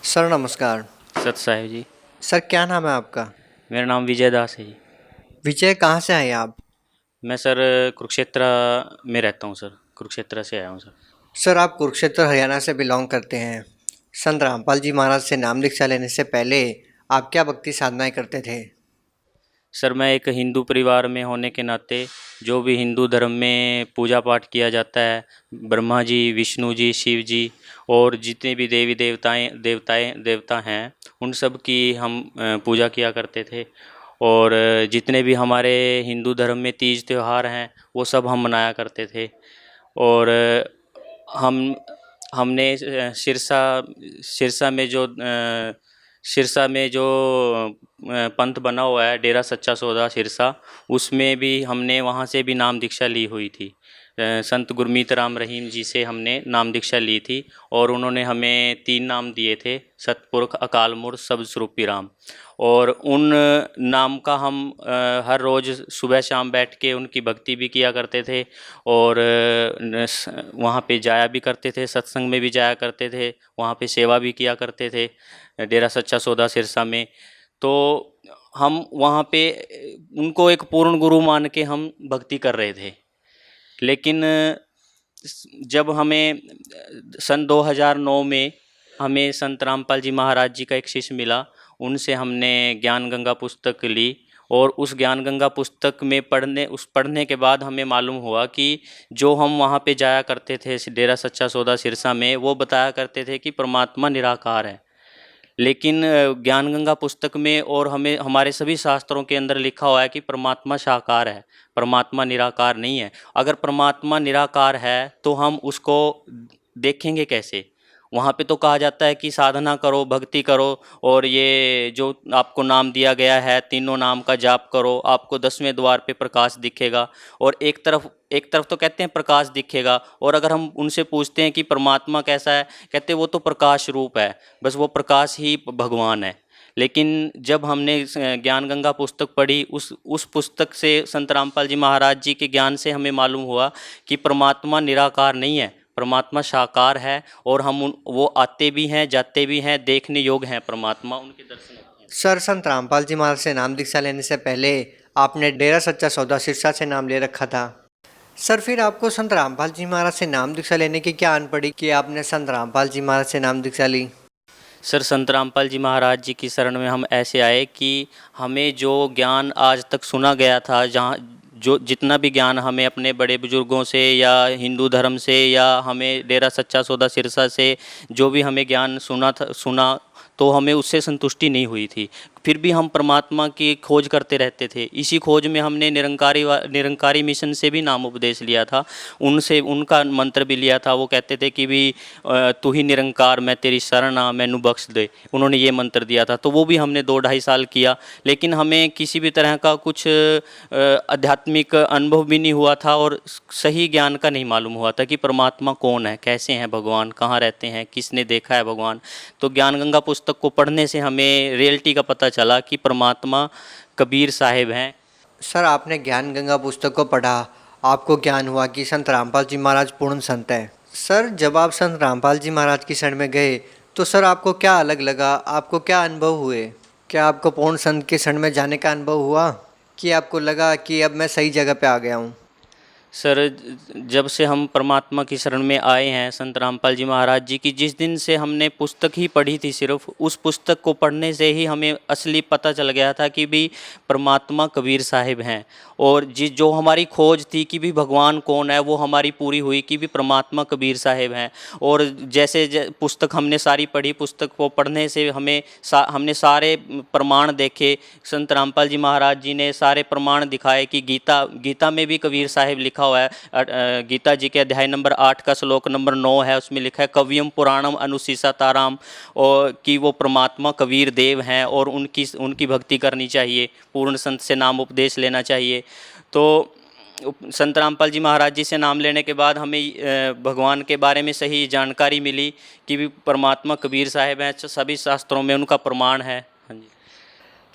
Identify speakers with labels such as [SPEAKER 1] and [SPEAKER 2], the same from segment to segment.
[SPEAKER 1] Sir नमस्कार।
[SPEAKER 2] सत साहिब जी।
[SPEAKER 1] Sir क्या नाम है आपका?
[SPEAKER 2] मेरा नाम विजय दास है जी।
[SPEAKER 1] विजय, कहाँ से आए आप?
[SPEAKER 2] मैं सर कुरुक्षेत्र में रहता हूँ सर, कुरुक्षेत्र से आया हूँ सर।
[SPEAKER 1] सर आप कुरुक्षेत्र हरियाणा से बिलोंग करते हैं। संत रामपाल जी महाराज से नाम दीक्षा लेने से पहले आप क्या भक्ति साधनाएं करते थे?
[SPEAKER 2] सर मैं एक हिंदू परिवार में होने के नाते जो भी हिंदू धर्म में पूजा पाठ किया जाता है, ब्रह्मा जी, विष्णु जी, शिव जी और जितने भी देवी देवता हैं, उन सब की हम पूजा किया करते थे। और जितने भी हमारे हिंदू धर्म में तीज त्यौहार हैं वो सब हम मनाया करते थे। और हम हमने सिरसा सिरसा में जो पंथ बना हुआ है, डेरा सच्चा सौदा सिरसा, उसमें भी हमने वहाँ से भी नाम दीक्षा ली हुई थी। संत गुरमीत राम रहीम जी से हमने नाम दीक्षा ली थी और उन्होंने हमें 3 नाम दिए थे, सतपुरख, अकाल मूर्त, शब्द स्वरूपी राम। और उन नाम का हम हर रोज़ सुबह शाम बैठ के उनकी भक्ति भी किया करते थे और वहाँ पे जाया भी करते थे, सत्संग में भी जाया करते थे, वहाँ पे सेवा भी किया करते थे डेरा सच्चा सौदा सिरसा में। तो हम वहाँ पे उनको एक पूर्ण गुरु मान के हम भक्ति कर रहे थे। लेकिन जब हमें सन 2009 में हमें संत रामपाल जी महाराज जी का एक शिष्य मिला, उनसे हमने ज्ञान गंगा पुस्तक ली और उस ज्ञान गंगा पुस्तक में पढ़ने के बाद हमें मालूम हुआ कि जो हम वहाँ पे जाया करते थे डेरा सच्चा सौदा सिरसा में, वो बताया करते थे कि परमात्मा निराकार है। लेकिन ज्ञान गंगा पुस्तक में और हमें हमारे सभी शास्त्रों के अंदर लिखा हुआ है कि परमात्मा साकार है, परमात्मा निराकार नहीं है। अगर परमात्मा निराकार है तो हम उसको देखेंगे कैसे? वहाँ पे तो कहा जाता है कि साधना करो, भक्ति करो और ये जो आपको नाम दिया गया है, तीनों नाम का जाप करो, आपको 10वें द्वार पे प्रकाश दिखेगा। और एक तरफ तो कहते हैं प्रकाश दिखेगा, और अगर हम उनसे पूछते हैं कि परमात्मा कैसा है, कहते हैं वो तो प्रकाश रूप है, बस वो प्रकाश ही भगवान है। लेकिन जब हमने ज्ञान गंगा पुस्तक पढ़ी, उस पुस्तक से संत रामपाल जी महाराज जी के ज्ञान से हमें मालूम हुआ कि परमात्मा निराकार नहीं है, परमात्मा साकार है। और वो आते भी हैं, जाते भी हैं, देखने योग्य हैं परमात्मा, उनके दर्शन होते हैं।
[SPEAKER 1] सर संत रामपाल जी महाराज से नाम दीक्षा लेने से पहले आपने डेरा सच्चा सौदा सिरसा से नाम ले रखा था। सर फिर आपको संत रामपाल जी महाराज से नाम दीक्षा लेने की क्या आन पड़ी कि आपने संत रामपाल जी महाराज से नाम दीक्षा ली?
[SPEAKER 2] सर संत रामपाल जी महाराज जी की शरण में हम ऐसे आए कि हमें जो ज्ञान आज तक सुना गया था, जहाँ जो जितना भी ज्ञान हमें अपने बड़े बुजुर्गों से या हिंदू धर्म से या हमें डेरा सच्चा सौदा सिरसा से जो भी हमें ज्ञान सुना, तो हमें उससे संतुष्टि नहीं हुई थी। फिर भी हम परमात्मा की खोज करते रहते थे। इसी खोज में हमने निरंकारी मिशन से भी नाम उपदेश लिया था, उनसे उनका मंत्र भी लिया था। वो कहते थे कि भी तू ही निरंकार, मैं तेरी शरण आ, मैनू बख्श दे। उन्होंने ये मंत्र दिया था, तो वो भी हमने 2 ढाई साल किया। लेकिन हमें किसी भी तरह का कुछ आध्यात्मिक अनुभव भी नहीं हुआ था और सही ज्ञान का नहीं मालूम हुआ था कि परमात्मा कौन है, कैसे हैं भगवान, कहाँ रहते हैं, किसने देखा है भगवान। तो ज्ञान गंगा पुस्तक को पढ़ने से हमें रियलिटी का पता चला कि परमात्मा कबीर साहिब हैं।
[SPEAKER 1] सर आपने ज्ञान गंगा पुस्तक को पढ़ा, आपको ज्ञान हुआ कि संत रामपाल जी महाराज पूर्ण संत है। सर जब आप संत रामपाल जी महाराज की शरण में गए तो सर आपको क्या अलग लगा, आपको क्या अनुभव हुए? क्या आपको पूर्ण संत के शरण में जाने का अनुभव हुआ कि आपको लगा कि अब मैं सही जगह पे आ गया हूँ?
[SPEAKER 2] सर जब से हम परमात्मा की शरण में आए हैं संत रामपाल जी महाराज जी की, जिस दिन से हमने पुस्तक ही पढ़ी थी, सिर्फ उस पुस्तक को पढ़ने से ही हमें असली पता चल गया था कि भी परमात्मा कबीर साहिब हैं। और जो हमारी खोज थी कि भी भगवान कौन है, वो हमारी पूरी हुई कि भी परमात्मा कबीर साहिब हैं। और जैसे पुस्तक हमने सारी पढ़ी, पुस्तक को पढ़ने से हमने सारे प्रमाण देखे। संत रामपाल जी महाराज जी ने सारे प्रमाण दिखाए कि गीता में भी कबीर साहिब लिखा हुआ है। गीता जी के अध्याय नंबर 8 का श्लोक नंबर 9 है, उसमें लिखा है कवियम पुराणम अनुशीसा ताराम, और कि वो परमात्मा कबीर देव हैं और उनकी भक्ति करनी चाहिए, पूर्ण संत से नाम उपदेश लेना चाहिए। तो संत रामपाल जी महाराज जी से नाम लेने के बाद हमें भगवान के बारे में सही जानकारी मिली कि भी परमात्मा कबीर साहिब हैं, सभी शास्त्रों में उनका प्रमाण है। हाँ जी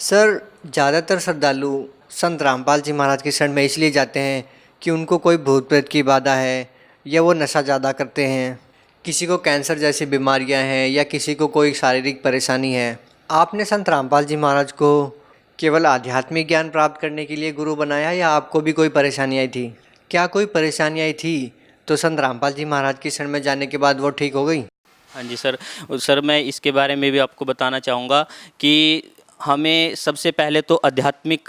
[SPEAKER 1] सर ज़्यादातर श्रद्धालु संत रामपाल जी महाराज की शरण में इसलिए जाते हैं कि उनको कोई भूत प्रेत की बाधा है या वो नशा ज़्यादा करते हैं किसी को कैंसर जैसी बीमारियां हैं या किसी को कोई शारीरिक परेशानी है, आपने संत रामपाल जी महाराज को केवल आध्यात्मिक ज्ञान प्राप्त करने के लिए गुरु बनाया या आपको भी कोई परेशानी आई थी? क्या कोई परेशानी आई थी तो संत रामपाल जी महाराज की शरण में जाने के बाद वो ठीक हो गई?
[SPEAKER 2] हाँ जी सर। सर मैं इसके बारे में भी आपको बताना चाहूँगा कि हमें सबसे पहले तो आध्यात्मिक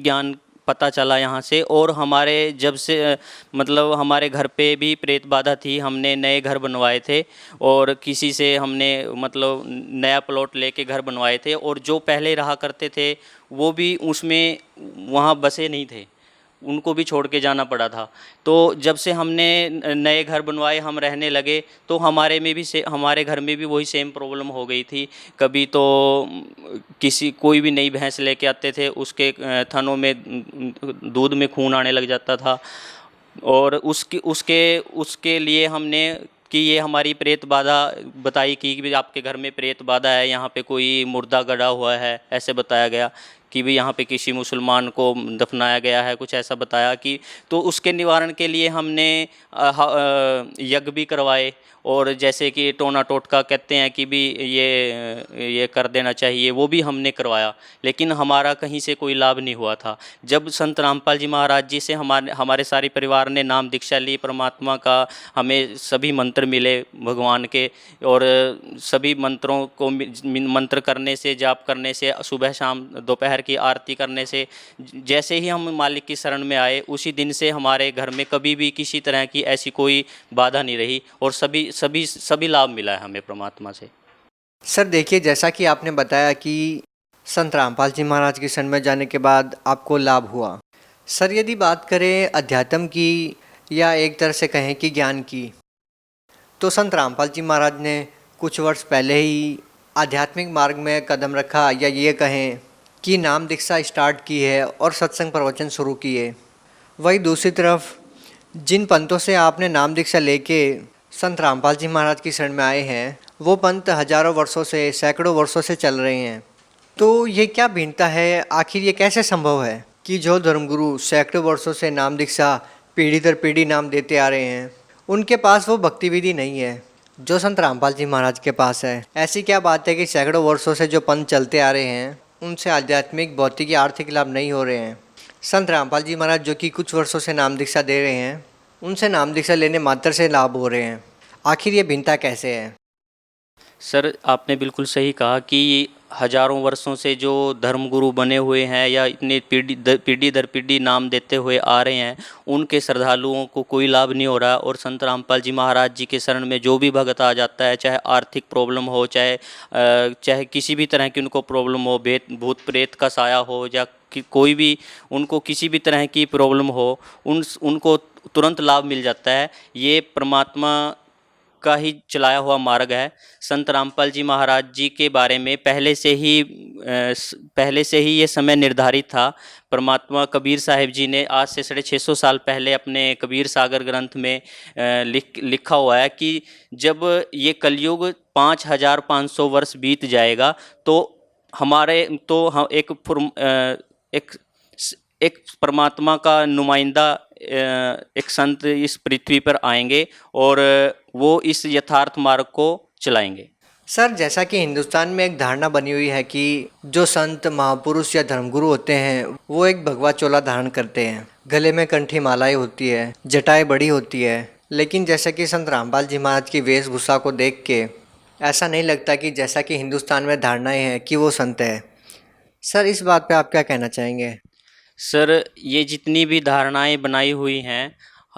[SPEAKER 2] ज्ञान पता चला यहाँ से। और हमारे जब से मतलब हमारे घर पे भी प्रेत बाधा थी, हमने नए घर बनवाए थे और किसी से हमने मतलब नया प्लॉट लेके घर बनवाए थे, और जो पहले रहा करते थे वो भी उसमें वहाँ बसे नहीं थे, उनको भी छोड़ के जाना पड़ा था। तो जब से हमने नए घर बनवाए, हम रहने लगे, तो हमारे घर में भी वही सेम प्रॉब्लम हो गई थी। कभी तो कोई भी नई भैंस लेके आते थे, उसके थनों में दूध में खून आने लग जाता था। और उसके लिए हमने कि ये हमारी प्रेत बाधा बताई कि आपके घर में प्रेत बाधा है, यहाँ पे कोई मुर्दा गड़ा हुआ है, ऐसे बताया गया कि भी यहाँ पे किसी मुसलमान को दफनाया गया है, कुछ ऐसा बताया कि। तो उसके निवारण के लिए हमने यज्ञ भी करवाए, और जैसे कि टोना टोटका कहते हैं कि भी ये कर देना चाहिए, वो भी हमने करवाया, लेकिन हमारा कहीं से कोई लाभ नहीं हुआ था। जब संत रामपाल जी महाराज जी से हमारे सारे परिवार ने नाम दीक्षा ली परमात्मा का, हमें सभी मंत्र मिले भगवान के, और सभी मंत्रों को मंत्र करने से, जाप करने से, सुबह शाम दोपहर की आरती करने से, जैसे ही हम मालिक की शरण में आए उसी दिन से हमारे घर में कभी भी किसी तरह की ऐसी कोई बाधा नहीं रही, और सभी लाभ मिला है हमें परमात्मा से।
[SPEAKER 1] सर देखिए, जैसा कि आपने बताया कि संत रामपाल जी महाराज की शरण में जाने के बाद आपको लाभ हुआ। सर यदि बात करें अध्यात्म की या एक तरह से कहें कि ज्ञान की, तो संत रामपाल जी महाराज ने कुछ वर्ष पहले ही आध्यात्मिक मार्ग में कदम रखा, या ये कहें कि नाम दीक्षा स्टार्ट की है और सत्संग प्रवचन शुरू किए। वही दूसरी तरफ जिन पंथों से आपने नाम दीक्षा लेके संत रामपाल जी महाराज की शरण में आए हैं, वो पंथ हजारों वर्षों से, सैकड़ों वर्षों से चल रहे हैं। तो ये क्या भिन्नता है? आखिर ये कैसे संभव है कि जो धर्मगुरु सैकड़ों वर्षों से नाम दीक्षा पीढ़ी दर पीढ़ी नाम देते आ रहे हैं, उनके पास वो भक्ति विधि नहीं है जो संत रामपाल जी महाराज के पास है? ऐसी क्या बात है कि सैकड़ों वर्षों से जो पंथ चलते आ रहे हैं उनसे आध्यात्मिक, भौतिक या आर्थिक लाभ नहीं हो रहे हैं? संत रामपाल जी महाराज जो कि कुछ वर्षों से नाम दीक्षा दे रहे हैं, उनसे नाम दीक्षा लेने मात्र से लाभ हो रहे हैं। आखिर ये भिन्नता कैसे है?
[SPEAKER 2] सर आपने बिल्कुल सही कहा कि हजारों वर्षों से जो धर्मगुरु बने हुए हैं या इतने पीढ़ी दर पीढ़ी नाम देते हुए आ रहे हैं, उनके श्रद्धालुओं को कोई लाभ नहीं हो रहा। और संत रामपाल जी महाराज जी के शरण में जो भी भगत आ जाता है, चाहे आर्थिक प्रॉब्लम हो, चाहे किसी भी तरह की उनको प्रॉब्लम हो, भूत प्रेत का साया हो, या कोई भी उनको किसी भी तरह की प्रॉब्लम हो, उनको तुरंत लाभ मिल जाता है। ये परमात्मा का ही चलाया हुआ मार्ग है। संत रामपाल जी महाराज जी के बारे में पहले से ही ये समय निर्धारित था। परमात्मा कबीर साहिब जी ने आज से 650 साल पहले अपने कबीर सागर ग्रंथ में लिखा हुआ है कि जब ये कलयुग 5500 वर्ष बीत जाएगा तो हम एक परमात्मा का नुमाइंदा एक संत इस पृथ्वी पर आएंगे और वो इस यथार्थ मार्ग को चलाएंगे।
[SPEAKER 1] सर जैसा कि हिंदुस्तान में एक धारणा बनी हुई है कि जो संत, महापुरुष या धर्मगुरु होते हैं वो एक भगवा चोला धारण करते हैं, गले में कंठी मालाएं होती है, जटाएं बड़ी होती है। लेकिन जैसा कि संत रामपाल जी महाराज की वेशभूषा को देख के ऐसा नहीं लगता कि जैसा कि हिंदुस्तान में धारणाएं हैं कि वो संत है। सर इस बात पे आप क्या कहना चाहेंगे?
[SPEAKER 2] सर ये जितनी भी धारणाएं बनाई हुई हैं,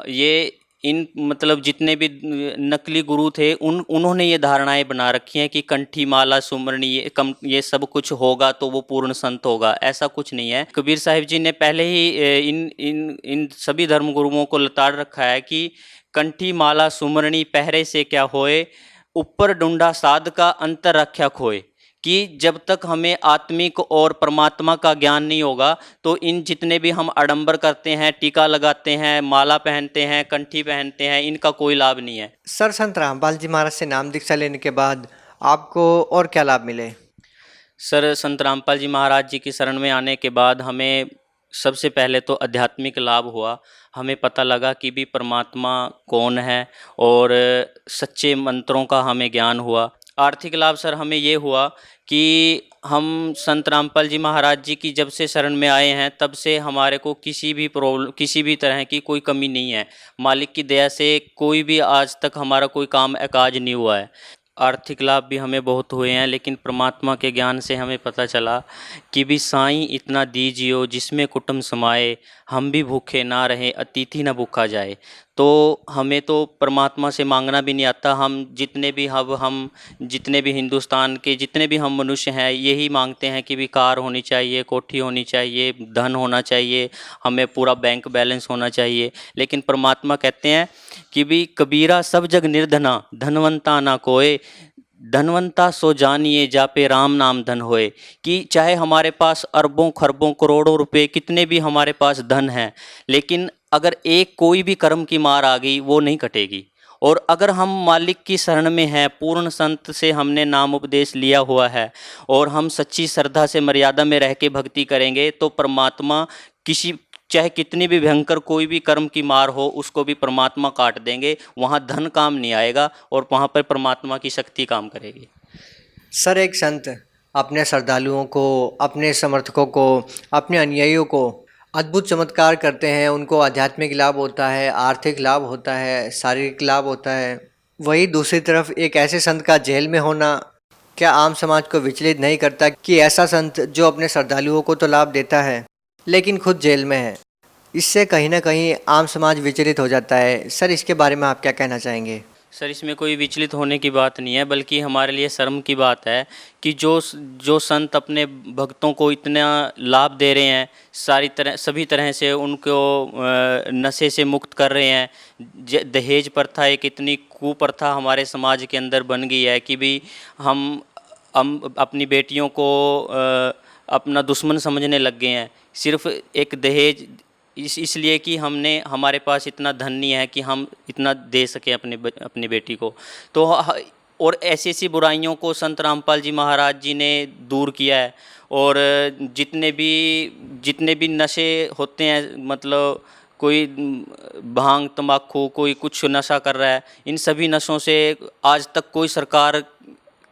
[SPEAKER 2] ये इन मतलब जितने भी नकली गुरु थे उन्होंने ये धारणाएं बना रखी हैं कि कंठी माला सुमरनी ये सब कुछ होगा तो वो पूर्ण संत होगा। ऐसा कुछ नहीं है। कबीर साहिब जी ने पहले ही इन सभी धर्म गुरुओं को लताड़ रखा है कि कंठी माला सुमरनी पहरे से क्या होए, ऊपर डूंढा साध का अंतर रख्या खोए। कि जब तक हमें आत्मिक और परमात्मा का ज्ञान नहीं होगा तो इन जितने भी हम आडंबर करते हैं, टीका लगाते हैं, माला पहनते हैं, कंठी पहनते हैं, इनका कोई लाभ नहीं है।
[SPEAKER 1] सर संत रामपाल जी महाराज से नाम दीक्षा लेने के बाद आपको और क्या लाभ मिले?
[SPEAKER 2] सर संत रामपाल जी महाराज जी की शरण में आने के बाद हमें सबसे पहले तो आध्यात्मिक लाभ हुआ। हमें पता लगा कि भी परमात्मा कौन है और सच्चे मंत्रों का हमें ज्ञान हुआ। आर्थिक लाभ सर हमें ये हुआ कि हम संत रामपाल जी महाराज जी की जब से शरण में आए हैं तब से हमारे को किसी भी तरह की कोई कमी नहीं है। मालिक की दया से कोई भी आज तक हमारा कोई काम अकाज नहीं हुआ है। आर्थिक लाभ भी हमें बहुत हुए हैं, लेकिन परमात्मा के ज्ञान से हमें पता चला कि भी साईं इतना दीजियो जिसमें कुटुंब समाए, हम भी भूखे ना रहें अतिथि न भूखा जाए। तो हमें तो परमात्मा से मांगना भी नहीं आता। हम जितने भी हिंदुस्तान के जितने भी हम मनुष्य हैं यही मांगते हैं कि भी कार होनी चाहिए, कोठी होनी चाहिए, धन होना चाहिए, हमें पूरा बैंक बैलेंस होना चाहिए। लेकिन परमात्मा कहते हैं कि भी कबीरा सब जग निर्धना, धनवंता ना कोय, धनवंता सो जानिए जापे राम नाम धन होए। कि चाहे हमारे पास अरबों खरबों करोड़ों रुपए कितने भी हमारे पास धन है, लेकिन अगर एक कोई भी कर्म की मार आ गई वो नहीं कटेगी। और अगर हम मालिक की शरण में हैं, पूर्ण संत से हमने नाम उपदेश लिया हुआ है और हम सच्ची श्रद्धा से मर्यादा में रह के भक्ति करेंगे तो परमात्मा किसी चाहे कितनी भी भयंकर कोई भी कर्म की मार हो उसको भी परमात्मा काट देंगे। वहाँ धन काम नहीं आएगा और वहाँ पर परमात्मा की शक्ति काम करेगी।
[SPEAKER 1] सर एक संत अपने श्रद्धालुओं को, अपने समर्थकों को, अपने अनुयायियों को अद्भुत चमत्कार करते हैं। उनको आध्यात्मिक लाभ होता है, आर्थिक लाभ होता है, शारीरिक लाभ होता है। वही दूसरी तरफ एक ऐसे संत का जेल में होना क्या आम समाज को विचलित नहीं करता कि ऐसा संत जो अपने श्रद्धालुओं को तो लाभ देता है लेकिन खुद जेल में है? इससे कहीं ना कहीं आम समाज विचलित हो जाता है। सर इसके बारे में आप क्या कहना चाहेंगे?
[SPEAKER 2] सर इसमें कोई विचलित होने की बात नहीं है, बल्कि हमारे लिए शर्म की बात है कि जो संत अपने भक्तों को इतना लाभ दे रहे हैं, सभी तरह से उनको नशे से मुक्त कर रहे हैं। दहेज प्रथा एक इतनी कुप्रथा हमारे समाज के अंदर बन गई है कि भी हम अपनी बेटियों को अपना दुश्मन समझने लग गए हैं। सिर्फ एक दहेज इसलिए कि हमारे पास इतना धन नहीं है कि हम इतना दे सकें अपनी बेटी को। तो और ऐसी बुराइयों को संत रामपाल जी महाराज जी ने दूर किया है। और जितने भी नशे होते हैं, मतलब कोई भांग तंबाकू, कोई कुछ नशा कर रहा है, इन सभी नशों से आज तक कोई सरकार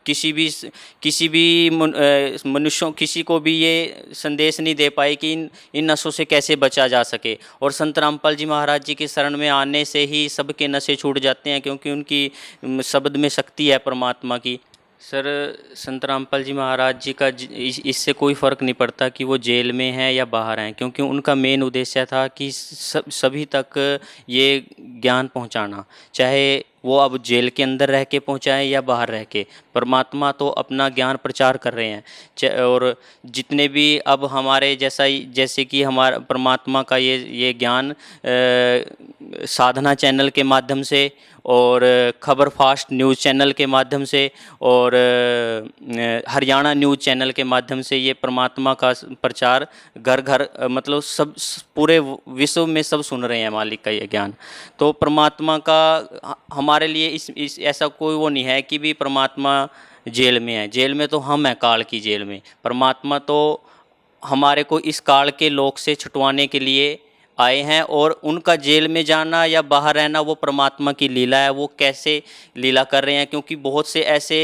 [SPEAKER 2] किसी भी मनुष्यों किसी को भी ये संदेश नहीं दे पाई कि इन नशों से कैसे बचा जा सके। और संत रामपाल जी महाराज जी के शरण में आने से ही सबके नशे छूट जाते हैं, क्योंकि उनकी शब्द में शक्ति है परमात्मा की। सर संत रामपाल जी महाराज जी का इससे कोई फ़र्क नहीं पड़ता कि वो जेल में हैं या बाहर हैं, क्योंकि उनका मेन उद्देश्य था कि सभी तक ये ज्ञान पहुंचाना, चाहे वो अब जेल के अंदर रह के पहुंचाएं या बाहर रह के। परमात्मा तो अपना ज्ञान प्रचार कर रहे हैं। और जितने भी अब हमारे जैसे कि हमारा परमात्मा का ये ज्ञान साधना चैनल के माध्यम से और खबर फास्ट न्यूज़ चैनल के माध्यम से और हरियाणा न्यूज़ चैनल के माध्यम से ये परमात्मा का प्रचार घर घर, मतलब सब पूरे विश्व में सब सुन रहे हैं मालिक का ये ज्ञान। तो परमात्मा का हमारे लिए ऐसा कोई वो नहीं है कि भी परमात्मा जेल में है। जेल में तो हम हैं, काल की जेल में। परमात्मा तो हमारे को इस काल के लोक से छुटवाने के लिए आए हैं, और उनका जेल में जाना या बाहर रहना वो परमात्मा की लीला है। वो कैसे लीला कर रहे हैं, क्योंकि बहुत से ऐसे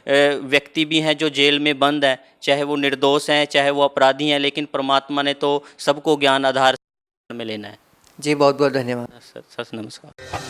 [SPEAKER 2] व्यक्ति भी हैं जो जेल में बंद हैं, चाहे वो निर्दोष हैं चाहे वो अपराधी हैं, लेकिन परमात्मा ने तो सबको ज्ञान आधार में लेना है।
[SPEAKER 1] जी बहुत बहुत धन्यवाद।
[SPEAKER 2] सर नमस्कार।